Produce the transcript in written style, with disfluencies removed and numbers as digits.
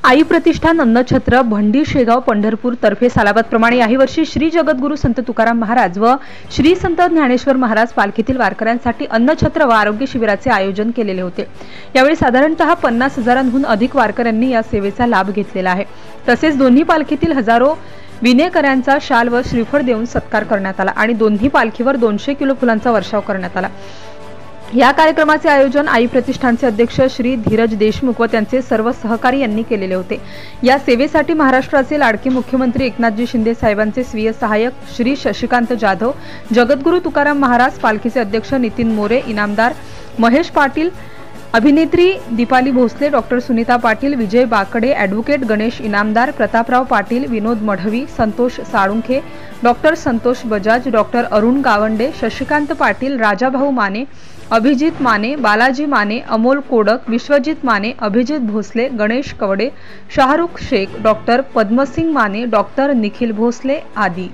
आई प्रतिष्ठान अन्नछत्र भंडी शेगाव पंढरपूर तर्फे सालाबादप्रमाणे याही वर्षी श्री जगद्गुरू संत तुकाराम महाराज व श्री संत ज्ञानेश्वर महाराज पालखीतील वारकऱ्यांसाठी अन्नछत्र व आरोग्य शिबिराचे आयोजन केलेले होते। यावेळी साधारणतः 50,000हून अधिक वारकऱ्यांनी या सेवेचा लाभ घेतलेला आहे। तसेच दोन्ही पालखीतील हजारो विनेकऱ्यांचा शाल व श्रीफळ देऊन सत्कार करण्यात आला आणि दोन्ही पालखीवर 200 किलो फुलांचा वर्षाव करण्यात आला। या कार्यक्रमाचे आयोजन आई प्रतिष्ठानचे अध्यक्ष श्री धीरज देशमुख व त्यांचे सर्व सहकारी यांनी केलेले होते। या सेवेसाठी महाराष्ट्राचे लाडके मुख्यमंत्री एकनाथजी शिंदे साहेबांचे स्वीय सहाय्यक श्री शशिकांत जाधव, जगद्गुरू तुकाराम महाराज पालखीचे अध्यक्ष नितीन मोरे, इनामदार महेश पाटील, अभिनेत्री Deepali Bhosale, doctor Sunita Patil, Vijay Bakde, advocate Ganesh Inamdar, Prataprao Patil, Vinod Madhavi, Santosh Salunkhe, doctor Santosh Bajaj, doctor Arun Gawande, Shashikant Patil, Rajabhau Mane, Abhijit Mane, Balaji Mane, Amol Kodak, Vishwajit Mane, Abhijit Bhosale, Ganesh Kawade, Shahrukh Shaikh, doctor Padmasing Mane, doctor Nikhil Bhosale आदी।